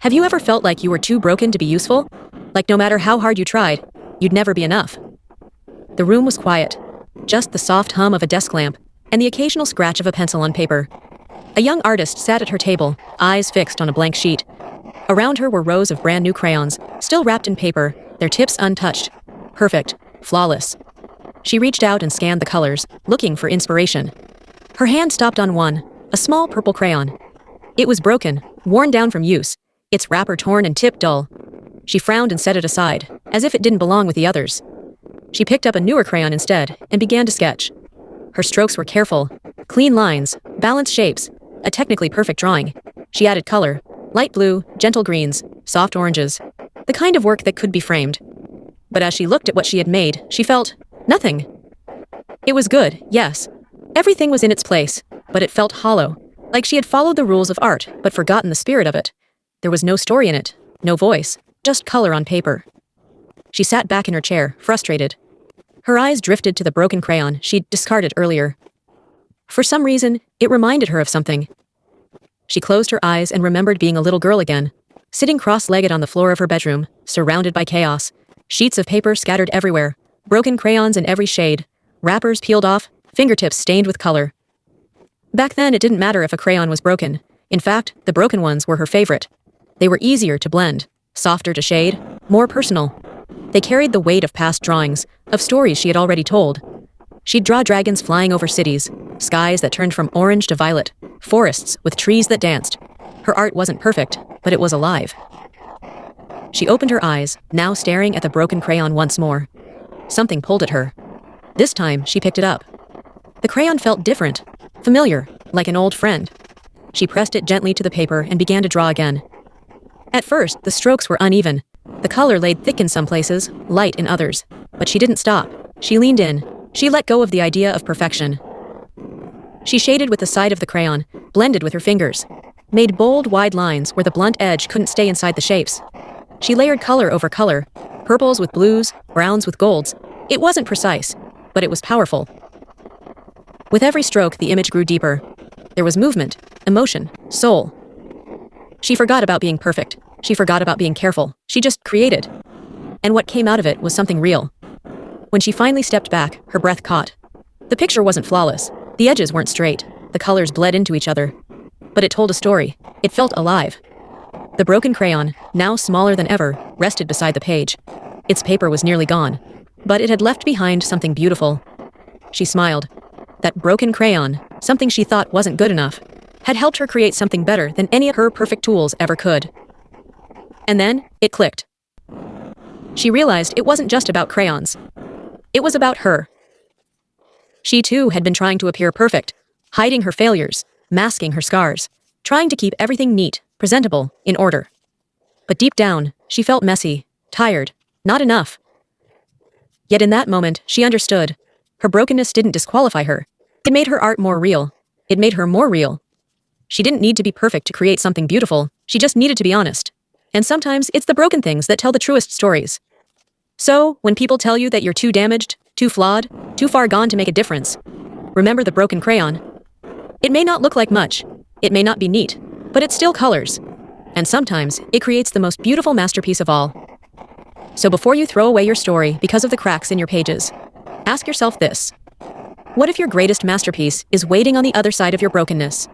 Have you ever felt like you were too broken to be useful? Like no matter how hard you tried, you'd never be enough? The room was quiet. Just the soft hum of a desk lamp and the occasional scratch of a pencil on paper. A young artist sat at her table, eyes fixed on a blank sheet. Around her were rows of brand new crayons, still wrapped in paper, their tips untouched. Perfect. Flawless. She reached out and scanned the colors, looking for inspiration. Her hand stopped on one, a small purple crayon. It was broken, worn down from use, its wrapper torn and tip dull. She frowned and set it aside, as if it didn't belong with the others. She picked up a newer crayon instead and began to sketch. Her strokes were careful, clean lines, balanced shapes, a technically perfect drawing. She added color, light blue, gentle greens, soft oranges, the kind of work that could be framed. But as she looked at what she had made, she felt nothing. It was good, yes. Everything was in its place, but it felt hollow, like she had followed the rules of art but forgotten the spirit of it. There was no story in it, no voice, just color on paper. She sat back in her chair, frustrated. Her eyes drifted to the broken crayon she'd discarded earlier. For some reason, it reminded her of something. She closed her eyes and remembered being a little girl again, sitting cross-legged on the floor of her bedroom, surrounded by chaos. Sheets of paper scattered everywhere, broken crayons in every shade, wrappers peeled off, fingertips stained with color. Back then, it didn't matter if a crayon was broken. In fact, the broken ones were her favorite. They were easier to blend, softer to shade, more personal. They carried the weight of past drawings, of stories she had already told. She'd draw dragons flying over cities, skies that turned from orange to violet, forests with trees that danced. Her art wasn't perfect, but it was alive. She opened her eyes, now staring at the broken crayon once more. Something pulled at her. This time, she picked it up. The crayon felt different, familiar, like an old friend. She pressed it gently to the paper and began to draw again. At first, the strokes were uneven. The color laid thick in some places, light in others. But she didn't stop. She leaned in. She let go of the idea of perfection. She shaded with the side of the crayon, blended with her fingers, made bold, wide lines where the blunt edge couldn't stay inside the shapes. She layered color over color, purples with blues, browns with golds. It wasn't precise, but it was powerful. With every stroke, the image grew deeper. There was movement, emotion, soul. She forgot about being perfect. She forgot about being careful. She just created. And what came out of it was something real. When she finally stepped back, her breath caught. The picture wasn't flawless. The edges weren't straight. The colors bled into each other. But it told a story. It felt alive. The broken crayon, now smaller than ever, rested beside the page. Its paper was nearly gone, but it had left behind something beautiful. She smiled. That broken crayon, something she thought wasn't good enough, had helped her create something better than any of her perfect tools ever could. And then, it clicked. She realized it wasn't just about crayons. It was about her. She too had been trying to appear perfect, hiding her failures, masking her scars, trying to keep everything neat, presentable, in order. But deep down, she felt messy, tired, not enough. Yet in that moment, she understood. Her brokenness didn't disqualify her. It made her art more real. It made her more real. She didn't need to be perfect to create something beautiful. She just needed to be honest. And sometimes it's the broken things that tell the truest stories. So, when people tell you that you're too damaged, too flawed, too far gone to make a difference, remember the broken crayon. It may not look like much. It may not be neat, but it still colors. And sometimes, it creates the most beautiful masterpiece of all. So before you throw away your story because of the cracks in your pages, ask yourself this. What if your greatest masterpiece is waiting on the other side of your brokenness?